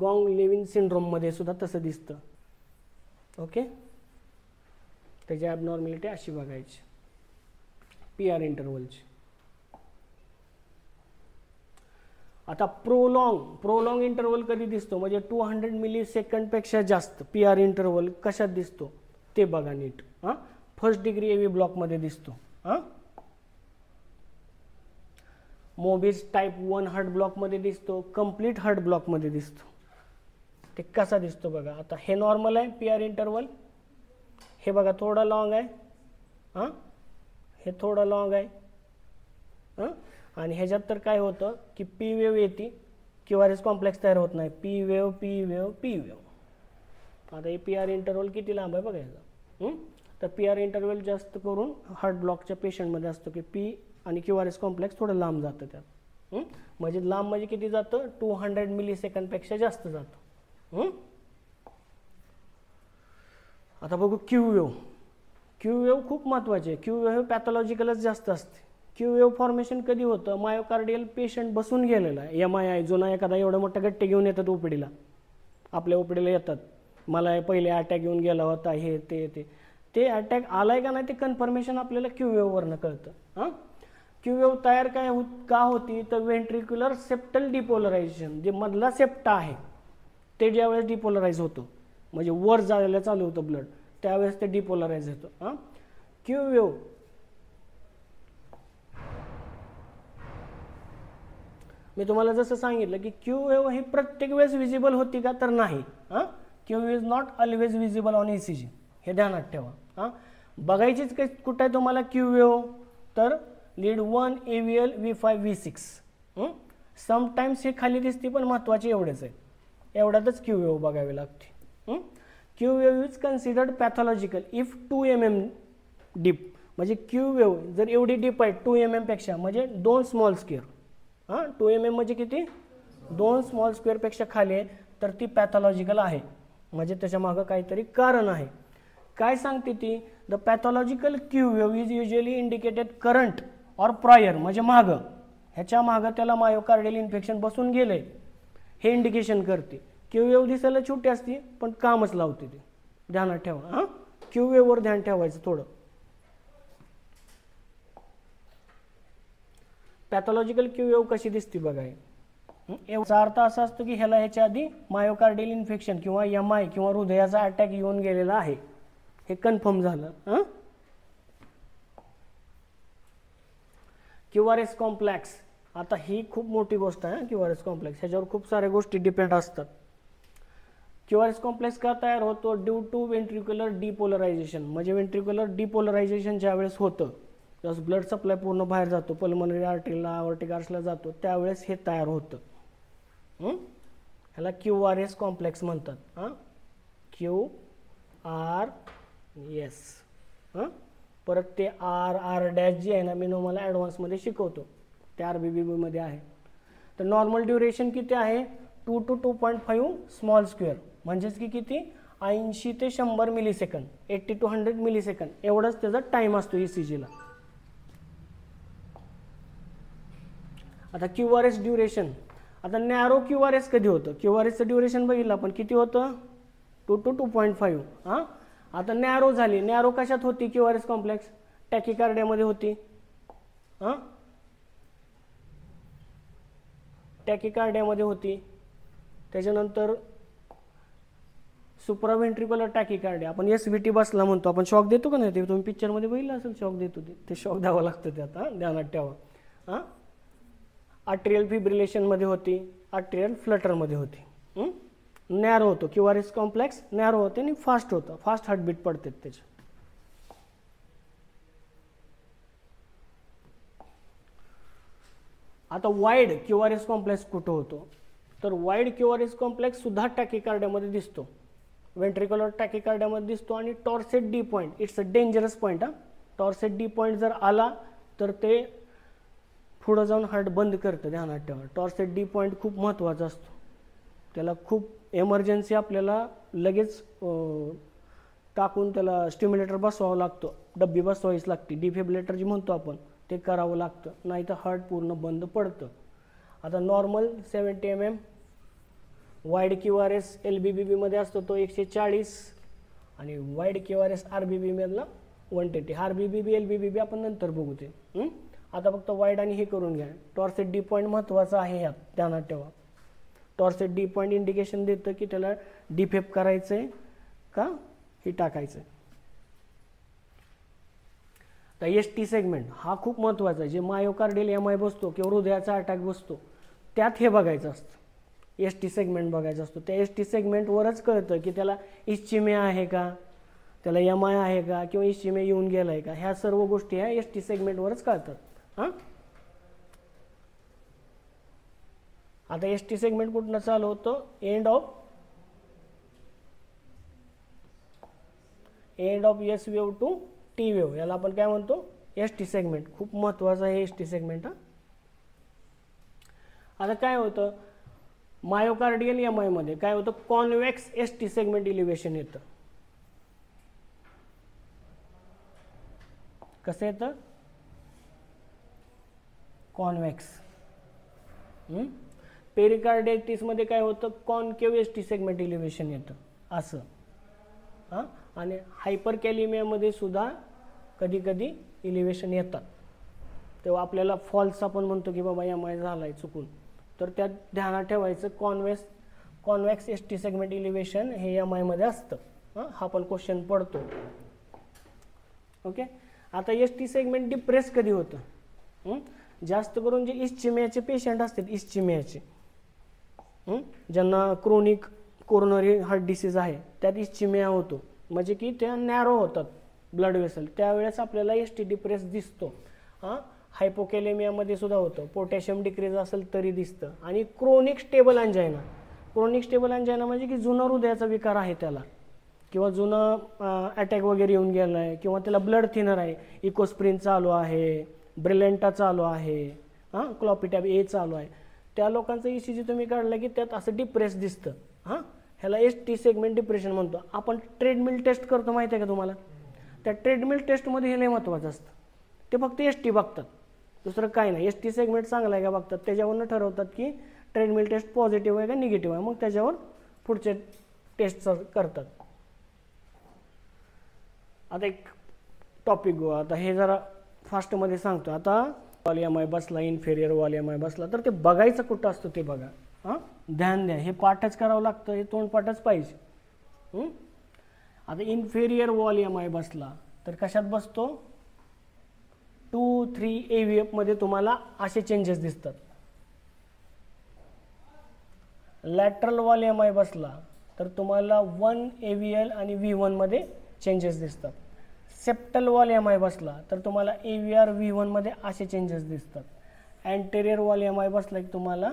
गॉंग लेविन सिंड्रोममध्ये सुद्धा तसं दिसतं. ओके, त्याची ॲबनॉर्मॅलिटी अशी बघायची पी आर इंटरवलची. आता प्रोलॉंग इंटरवल कधी दिसतो? म्हणजे 200 मिलीसेकंडपेक्षा जास्त पी आर इंटरवल कशात दिसतो ते बघा नीट. फर्स्ट डिग्री एव्ही ब्लॉकमध्ये दिसतो. मोबिस टाईप 1 हार्ट ब्लॉकमध्ये दिसतो. कंप्लीट हार्ट ब्लॉकमध्ये दिसतो. ते कसा दिसतो बघा. आता हे नॉर्मल आहे पी आर इंटरवल. हे बघा थोडा लॉंग आहे. हे थोडा लॉंग आहे. आणि ह्याच्यात तर काय होतं की पी वेव्ह येते, क्यू आर एस कॉम्प्लेक्स तयार होत नाही. P wave P wave P wave. आता हे पी आर इंटरवल किती लांब आहे बघायचं. तर पी आर इंटरवल जास्त करून हार्ट ब्लॉकच्या पेशंटमध्ये असतो की पी आणि क्यू आर एस कॉम्प्लेक्स थोडं लांब जातं त्यात. म्हणजे लांब म्हणजे किती जातं? 200 मिलीसेकंडपेक्षा जास्त जातं. आता बघू क्यू वेव्ह. क्यू वेव्ह खूप महत्त्वाची आहे. क्यू वेव्ह पॅथॉलॉजिकलच जास्त असते. क्यू वेव्ह फॉर्मेशन कधी होतं? मायोकार्डियल पेशंट बसून गेलेला आहे. MII जुना एखादा एवढं मोठं गट्टे घेऊन येतात ओपीडीला, आपल्या ओपीडीला येतात. मला पहिले अटॅक येऊन गेला होता, हे ते अटॅक आलाय का नाही ते कन्फर्मेशन आपल्याला क्यू वेव्हवरनं कळतं. क्यू वेव्ह तयार का होती? तर व्हेंट्रिक्युलर सेप्टल डिपोलरायझेशन, जे मधला सेप्टा आहे ते ज्यावेळेस डिपोलराइज होतं, म्हणजे वर जायला चालू होतं ब्लड, त्यावेळेस ते डिपोलराइज होतं. क्यू वेव्ह मी तुम्हाला जसं सांगितलं की क्यू वेव्ह ही प्रत्येक वेळेस विजिबल होती का? तर नाही. Q wave is not always visible on ECG. हे ध्यानात ठेवा. बघायचीच कुठं आहे तुम्हाला क्यू वेव्ह? तर lead 1 AVL V5 V6. Sometimes हे खाली दिसते पण महत्त्वाचे एवढेच आहे. एवढ्यातच क्यू वेव्ह बघावी लागते. Q wave is considered pathological if 2 mm deep. म्हणजे क्यू वेव्ह जर एवढी डीप आहे 2 mm पेक्षा, म्हणजे 2 स्मॉल स्क्वेअर. 2 mm म्हणजे किती? 2 स्मॉल स्क्वेअरपेक्षा खाली आहे, तर ती पॅथॉलॉजिकल आहे. म्हणजे त्याच्या मागं काहीतरी कारण आहे. काय सांगते ती? The pathological Q wave is usually indicated current or prior. म्हणजे मागं, ह्याच्या मागं त्याला मायोकार्डियल इन्फेक्शन बसून गेले हे इंडिकेशन करते. क्यू वेव्ह दिसायला छोटी असते पण कामच लावते ती. ध्यानात ठेवा. क्यू वेव्हवर ध्यान ठेवायचं थोडं. पॅथॉलॉजिकल क्यू वेव्ह कशी दिसते बघा. याचा अर्थ असा असतो की ह्याला ह्याच्या आधी मायोकार्डियल इन्फेक्शन किंवा MI किंवा हृदयाचा अटॅक येऊन गेलेला आहे, हे कन्फर्म झालं. QRS complex. आता ही खूप मोठी गोष्ट आहे. QRS कॉम्प्लेक्स ह्याच्यावर खूप साऱ्या गोष्टी डिपेंड असतात. QRS कॉम्प्लेक्स का तयार होतो? Due to ventricular depolarization. म्हणजे वेंट्रिक्युलर डिपोलरायझेशन ज्यावेळेस होतं, जसं ब्लड सप्लाय पूर्ण बाहेर जातो, पल्मनरी आर्टरीला आर्टिक आर्टरीला जातो, त्यावेळेस हे तयार होतं. ह्याला QRS कॉम्प्लेक्स म्हणतात. QRS. परत ते R जे आहे ना, मी तुम्हाला ॲडव्हान्समध्ये शिकवतो, ते RBB मध्ये आहे. तर नॉर्मल ड्युरेशन किती आहे? 2 to 2.5 स्मॉल स्क्वेअर. म्हणजेच की किती? 80 ते 100 मिलीसेकंद, 80 to 100 मिलीसेकंद एवढाच त्याचा टाईम असतो ECGला. आता QRS ड्युरेशन. आता नॅरो QRS कधी होतं? QRSचं ड्युरेशन बघितलं आपण किती होतं? 2 to 2.5. आता नॅरो झाली, नॅरो कशात होती क्यूआरएस कॉम्प्लेक्स? टॅकिकार्डियामध्ये होती. टॅकिकार्डियामध्ये होती. त्याच्यानंतर सुप्राव्हेंट्रिक्युलर टॅकिकार्डिया, आपण एसव्हीटी बसला म्हणतो, आपण शॉक देतो का नाही, ते तुम्ही पिक्चरमध्ये बघितलं असेल, शॉक देतो ते शॉक द्यावं लागतं, ते आता ध्यानात ठेवा. आर्ट्रियल फिब्रिलेशनमध्ये होती, आर्ट्रियल फ्लटरमध्ये होती. नॅरो होतो क्यूआरएस कॉम्प्लेक्स, नॅरो होते आणि फास्ट होतं, फास्ट हार्टबीट पडते त्याचे. आता वाईड क्यूआरएस कॉम्प्लेक्स कुठं होतो? तर वाईड क्यूआरएस कॉम्प्लेक्स सुद्धा टॅकिकार्डियामध्ये दिसतो, वेंट्रिक्युलर टॅकिकार्डियामध्ये दिसतो. आणि torsade de pointes, it's a dangerous point. Torsade de pointes जर आला तर ते पुढं जाऊन हार्ट बंद करतं, ध्यानात ठेवा. टॉर्सेट डी पॉईंट खूप महत्त्वाचा असतो, त्याला खूप एमर्जन्सी आपल्याला लगेच टाकून त्याला स्टिम्युलेटर बसवावं लागतो, डब्बी बसवावीच लागते, डिफिब्रिलेटर जी म्हणतो आपण ते करावं लागतं, नाही तर हार्ट पूर्ण बंद पडतं. आता नॉर्मल 70 mm, वाईड क्यूआरएस LBBBमध्ये असतो तो 140, आणि वाईड क्यूआरएस RBBमधला 130. RBBB LBBB आपण नंतर बघू ते. आता फक्त वाईड आणि हे करून घ्या. टॉर्सेट डी पॉईंट महत्त्वाचा आहे, ह्यात ध्यानात ठेवा. टॉर्सेट डी पॉईंट इंडिकेशन देतं की त्याला डिफेप करायचं आहे का हे टाकायचं आहे. तर ST सेगमेंट हा खूप महत्त्वाचा आहे. जे मायोकार्डियल MI बसतो किंवा हृदयाचा अटॅक बसतो त्यात हे बघायचं असतं, ST सेगमेंट बघायचं असतो. त्या ST सेगमेंटवरच कळतं की त्याला इस्चिमिया आहे का, त्याला MI आहे का, किंवा इस्चिमिया येऊन गेला आहे का. ह्या सर्व गोष्टी ह्या ST सेगमेंटवरच कळतात. आता ST सेगमेंट कुठनं चालू होतं? End of S wave to T wave, याला आपण काय म्हणतो? ST segment. खूप महत्त्वाचं आहे ST सेगमेंट. आता काय होतं मायोकार्डियल MI मध्ये? काय होतं? कॉन्व्हेक्स ST सेगमेंट इलिव्हेशन येतं. कसं येतं? कॉन्व्हेक्स. पेरिकार्डायटिस मध्ये काय होतं? कॉन्केव्ह ST सेगमेंट इलिव्हेशन येतं असं. आणि हायपरकॅलिमियामध्ये सुद्धा कधी कधी इलिव्हेशन येतात, तेव्हा आपल्याला फॉल्स आपण म्हणतो की बाबा MI झालाय चुकून, तर त्यात ध्यानात ठेवायचं कॉन्व्हेक्स ST सेगमेंट इलिव्हेशन हे MI मध्ये असतं. हा पण क्वेश्चन पडतो. ओके. आता ST सेगमेंट डिप्रेस कधी होतं? जास्त करून जे इस्चिमियाचे पेशंट असतात, इस्चिमियाचे ज्यांना क्रोनिक कोरोनरी हार्ट डिसीज आहे त्यात इस्चिमिया होतो, म्हणजे की त्या नॅरो होतात ब्लड वेसल, त्यावेळेस आपल्याला ST डिप्रेस दिसतो. हायपोकॅलेमियामध्ये सुद्धा होतं, पोटॅशियम डिक्रीज असेल तरी दिसतं. आणि क्रोनिक स्टेबल अंजायना, क्रोनिक स्टेबल अंजायना म्हणजे की जुना हृदयाचा विकार आहे त्याला, किंवा जुना अटॅक वगैरे येऊन गेला आहे, किंवा त्याला ब्लड थिनर आहे, इकोस्प्रिन चालू आहे, ब्रिलेंटा चालू आहे, क्लॉपिटॅब A चालू आहे, त्या लोकांचा ECG तुम्ही काढला की त्यात असं डिप्रेस दिसतं. ह्याला ST सेगमेंट डिप्रेशन म्हणतो. आपण ट्रेडमिल टेस्ट करतो माहिती आहे का तुम्हाला? त्या ट्रेडमिल टेस्टमध्ये हे लय महत्त्वाचं असतं, ते फक्त ST बघतात, दुसरं काय नाही. ST सेगमेंट चांगला आहे का बघतात, त्याच्यावरनं ठरवतात की ट्रेडमिल टेस्ट पॉझिटिव्ह आहे का निगेटिव्ह आहे, मग त्याच्यावर पुढचे टेस्ट करतात. आता एक टॉपिक गो, आता हे जरा फास्टमध्ये सांगतो. आता वॉल MI बसला, इन्फेरियर वॉल MI बसला, तर ते बघायचं कुठं असतं ते बघा. ध्यान द्या, हे पाठच करावं लागतं, हे तोंडपाठच पाहिजे. आता इन्फेरियर वॉल MI बसला तर कशात बसतो? 2-3 AVF मध्ये तुम्हाला असे चेंजेस दिसतात. लॅटरल वॉल MI बसला तर तुम्हाला 1 AVL आणि V1 मध्ये चेंजेस दिसतात. सेप्टल वॉल MI बसला तर तुम्हाला AVR V1 मध्ये असे चेंजेस दिसतात. अँटेरियर वॉल MI बसला की तुम्हाला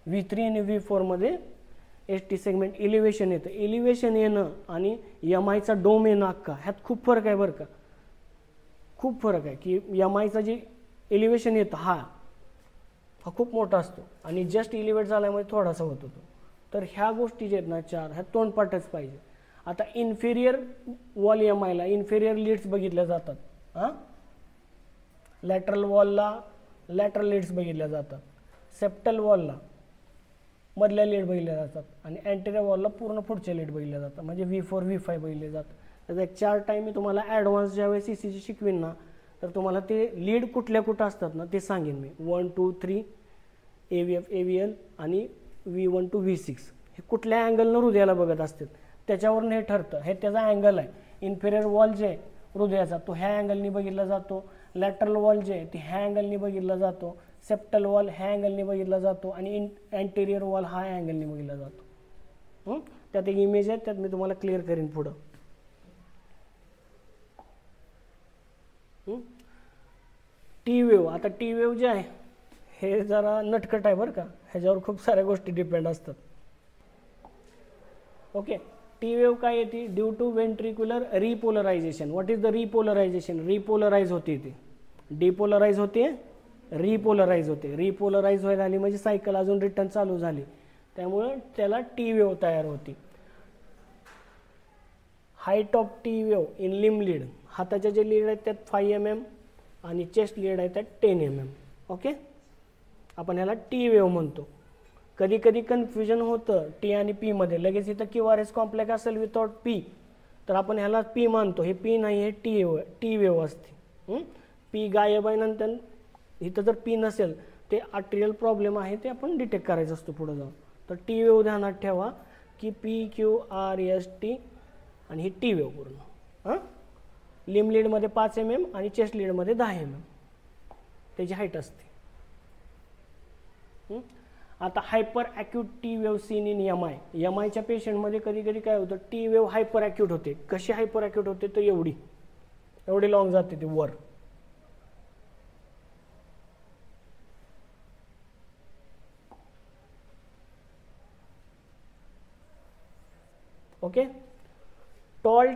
V3 आणि V4 मध्ये ST सेगमेंट इलिव्हेशन येतं. इलिव्हेशन येणं आणि MIचा डोम येणं अख्खा, ह्यात खूप फरक आहे बरं का, खूप फरक आहे. की MIचा जे इलिव्हेशन येतं हा खूप मोठा असतो आणि जस्ट इलिव्हेट झाल्यामुळे थोडासा होतो तो. तर ह्या गोष्टी जे आहेत ना 4, ह्या तोंडपाठच पाहिजे. आता इन्फेरियर वॉल MIला इन्फेरियर लीड्स बघितल्या जातात. लॅटरल वॉलला लॅटरल लीड्स बघितल्या जातात, सेप्टल वॉलला मधल्या लीड बघितल्या जातात, आणि अँटेरियर वॉलला पूर्ण पुढचे लीड बघितल्या जातात, म्हणजे V4 V5 बघितले जातात. त्याचा एक चार्ट आहे, मी तुम्हाला ॲडव्हान्स ज्यावेळेस ECG शिकवीन ना तर तुम्हाला ते लीड कुठं असतात ना ते सांगेन मी. 1 2 3 AVF AVL आणि V1 to V6 हे कुठल्या अँगलनं हृदयाला बघत असतात त्याच्यावरून हे ठरतं. हे त्याचा अँगल आहे. इन्फेरियर वॉल जे आहे हृदयाचा तो ह्या अँगलनी बघितला जातो, लॅटरल वॉल जे आहे ते ह्या अँगलनी बघितला जातो, सेप्टल वॉल ह्या अँगलनी बघितला जातो आणि अँटेरियर वॉल हा अँगलनी बघितला जातो. त्यात एक इमेज आहे, त्यात मी तुम्हाला क्लिअर करीन पुढं. टी वेव्ह, आता टी वेव्ह जे आहे हे जरा नटकट आहे बरं का, ह्याच्यावर खूप साऱ्या गोष्टी डिपेंड असतात. ओके, टी वेव्ह काय येते? Due to ventricular repolarization. What is the repolarization? Repolarize होते ती, डिपोलराइज होते, रिपोलराइज होते. रिपोलराइज व्हायला झाली म्हणजे सायकल अजून रिटर्न चालू झाली, त्यामुळे त्याला टी वेव्ह तयार होती. Height of T wave in लिम लीड, हाताच्या जे लीड आहेत त्यात 5 mm आणि चेस्ट लीड आहे त्यात 10 mm. ओके, आपण ह्याला टी वेव्ह म्हणतो. कधी कधी कन्फ्युजन होतं टी आणि पी मध्ये. लगेच इथं QRS कॉम्प्लेक्स असेल विथआउट पी तर आपण ह्याला पी मानतो, हे पी नाही, हे टी वेव्ह असते. पी गायब आहे, नंतर इथं जर पी नसेल ते आर्टेरियल प्रॉब्लेम आहे ते आपण डिटेक्ट करायचं असतो पुढे जाऊन. तर टी वेव्ह ध्यानात ठेवा की PQRST आणि ही टी वेव्ह पूर्ण. लिम लीडमध्ये 5 mm आणि चेस्ट लीडमध्ये 10 mm त्याची हाईट असते. आता hyper acute T wave seen in MIच्या पेशंटमध्ये कधी कधी काय होतं, टी वेव्ह हायपर ॲक्यूट होते. कशी हायपर ॲक्यूट होते तर एवढी लॉंग जाते ती वर. ओके, टॉल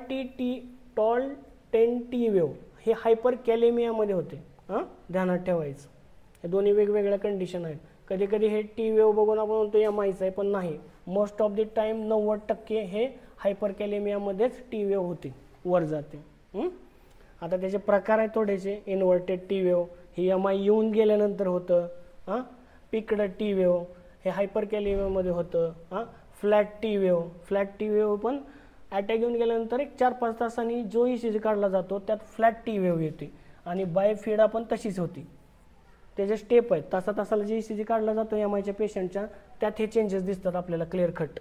10 टी वेव्ह हे हायपर कॅलेमियामध्ये होते. ध्यानात ठेवायचं, हे दोन्ही वेगवेगळ्या कंडिशन आहेत. कधी कधी हे टी वेव्ह बघून आपण म्हणतो MIचं आहे, पण नाही. मोस्ट ऑफ द टाइम 90% हे हायपर कॅलेमियामध्येच टी वेव्ह होते, वर जाते. आता त्याचे प्रकार आहेत थोडेसे. इन्व्हर्टेड टी वेव्ह हे MI येऊन गेल्यानंतर होतं. पिक्ड टी वेव्ह हे हायपर कॅलेमियामध्ये होतं. फ्लॅट टी वेव्ह पण अटॅक येऊन गेल्यानंतर एक 4-5 तासांनी जो ECG काढला जातो त्यात फ्लॅट टी वेव्ह येते. आणि बायफिडा पण तशीच होती. त्याचे स्टेप आहेत, तासाला जे ECG काढला जातो MIच्या पेशंटच्या त्यात हे चेंजेस दिसतात आपल्याला क्लिअर कट.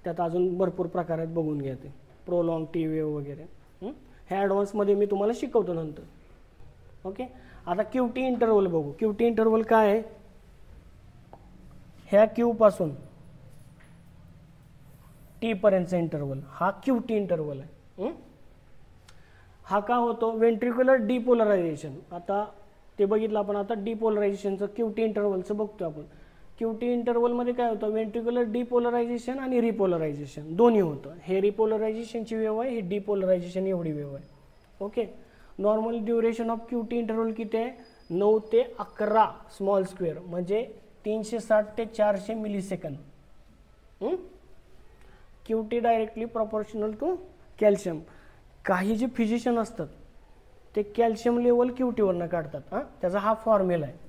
त्यात अजून भरपूर प्रकार आहेत, बघून घ्या ते. प्रोलॉंग टी वेव्ह वगैरे हे ॲडव्हान्समध्ये मी तुम्हाला शिकवतो नंतर. ओके, आता QT इंटरवल बघू. QT इंटरवल काय आहे? ह्या Q पासून T पर्यंतचा इंटरवल हा QT इंटरवल आहे. हा का होतो? वेंट्रिक्युलर डिपोलरायझेशन. आता ते बघितलं आपण. आता डिपोलरायझेशनचं QT इंटरवलचं बघतो आपण. QT इंटरवलमध्ये काय होतं? वेंट्रिक्युलर डिपोलरायझेशन आणि रिपोलरायझेशन दोन्ही होतं. हे रिपोलरायझेशनची वेव्ह आहे, ही डिपोलरायझेशन एवढी वेव्ह आहे. Okay, normal duration of QT interval किती आहे? 9 ते 11 स्मॉल स्क्वेअर म्हणजे 360 ते 400 millisecond. QT directly proportional to calcium. काही जे फिजिशियन असतात ते कॅल्शियम लेवल QT वरनं काढतात. त्याचा हा फॉर्म्युला आहे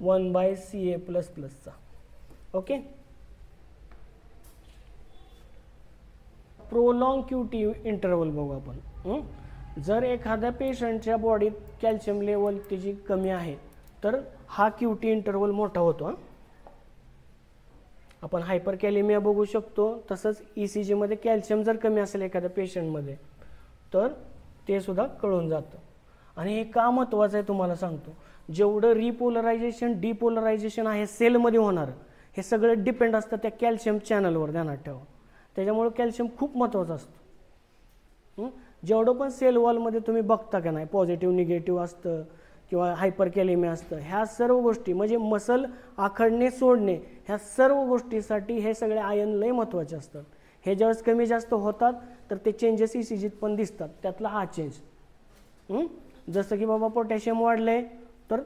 1/Ca++चा. ओके, प्रोलॉंग QT इंटरवल बघू आपण. जर एखाद्या पेशंटच्या बॉडीत कॅल्शियम लेवल त्याची कमी आहे तर हा QT इंटरवल मोठा होतो. आपण हायपर कॅलेमिया बघू शकतो. तसंच ECG मध्ये कॅल्शियम जर कमी असेल एखाद्या पेशंटमध्ये तर ते सुद्धा कळून जातं. आणि हे का महत्त्वाचं आहे तुम्हाला सांगतो. जेवढं रिपोलरायझेशन डिपोलरायझेशन आहे सेलमध्ये होणार हे सगळं डिपेंड असतं त्या कॅल्शियम चॅनलवर. ध्यानात ठेवा. त्याच्यामुळे कॅल्शियम खूप महत्त्वाचं असतं. जेवढं पण सेल वॉलमध्ये तुम्ही बघता का नाही पॉझिटिव्ह निगेटिव्ह असतं किंवा हायपर कॅलेमिया असतं, ह्या सर्व गोष्टी म्हणजे मसल आखडणे सोडणे ह्या सर्व गोष्टीसाठी हे सगळे आयन लय महत्त्वाचे असतात. हे ज्यावेळेस कमी जास्त होतात तर ते चेंजेस ECGत पण दिसतात. त्यातला हा चेंज. जसं की बाबा पोटॅशियम वाढले तर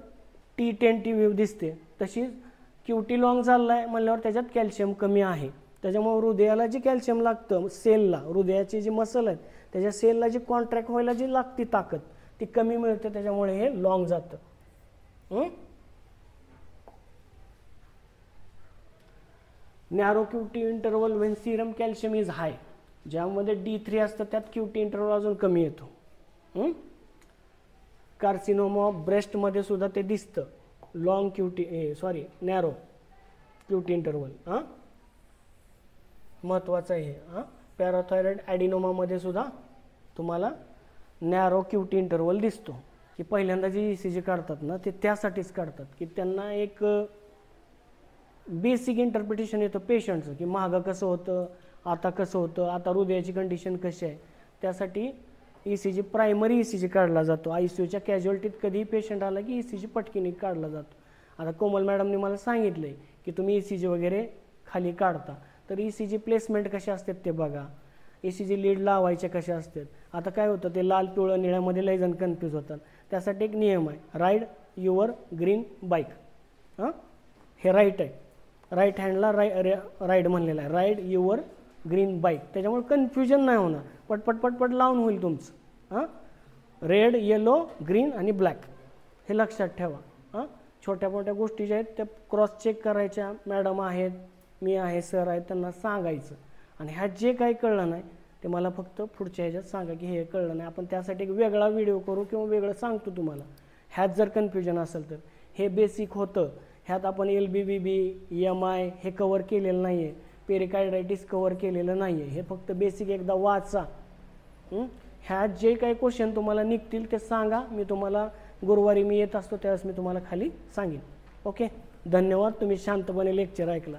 T10 टी वेव्ह दिसते, तशी QT लॉंग चाललाय म्हणल्यावर त्याच्यात कॅल्शियम कमी आहे. त्याच्यामुळे हृदयाला जे कॅल्शियम लागतं सेलला, हृदयाची जी मसल आहेत त्याच्या सेलला जी कॉन्ट्रॅक्ट व्हायला जी लागती ताकद ती कमी मिळते. त्याच्यामुळे हे लॉंग जातं. Narrow QT interval when serum calcium is high, ज्यामध्ये D3 असतं त्यात क्यूटी इंटरवल अजून कमी येतो. कार्सिनोमा ऑफ ब्रेस्टमध्ये सुद्धा ते दिसतं, long QT narrow QT interval. महत्त्वाचं आहे हे. पॅराथायरॉइड ॲडिनोमामध्ये सुद्धा तुम्हाला नॅरो क्यूटी इंटरवल दिसतो, की पहिल्यांदा जे ECG काढतात ना ते त्यासाठीच काढतात की त्यांना एक बेसिक इंटरप्रिटेशन येतं पेशंटचं, की मागं कसं होतं, आता कसं होतं, आता हृदयाची कंडिशन कशी आहे. त्यासाठी ECG प्रायमरी ECG काढला जातो. ICUच्या कॅज्युअल्टीत कधीही पेशंट आला की ECG पटकीने काढला जातो. आता कोमल मॅडमने मला सांगितलं आहे की तुम्ही ECG वगैरे खाली काढता, तर ECG प्लेसमेंट कसे असतात ते बघा, ECG लीड लावायचे कसे असतात. आता काय होतं, ते लाल पिवळं निळ्यामध्ये लय जण कन्फ्यूज होतात. त्यासाठी एक नियम आहे, राईड युअर ग्रीन बाईक. हे राईट आहे, राईट हँडला राईड म्हणलेला आहे, राईड युअर ग्रीन बाईक. त्याच्यामुळे कन्फ्युजन नाही होणार, पटपट पटपट लावून होईल तुमचं. रेड, येलो, ग्रीन आणि ब्लॅक हे लक्षात ठेवा. छोट्या मोठ्या गोष्टी ज्या आहेत त्या क्रॉस चेक करायच्या. मॅडम आहेत, मी आहे, सर आहेत, त्यांना सांगायचं. आणि ह्यात जे काही कळलं नाही ते मला फक्त पुढच्या ह्याच्यात सांगा की हे कळलं नाही, आपण त्यासाठी एक वेगळा व्हिडिओ करू किंवा वेगळं सांगतो तुम्हाला. ह्यात जर कन्फ्युजन असेल तर हे बेसिक होतं. ह्यात आपण LBBB, EMI हे कवर केलेलं नाही आहे, पेरिकार्डायटिस कवर केलेलं नाही आहे. हे फक्त बेसिक एकदा वाचा. ह्यात जे काही क्वेश्चन तुम्हाला निघतील ते सांगा, मी तुम्हाला गुरुवारी मी येत असतो त्यावेळेस मी तुम्हाला खाली सांगेन. ओके, धन्यवाद, तुम्ही शांतपणे लेक्चर ऐकला.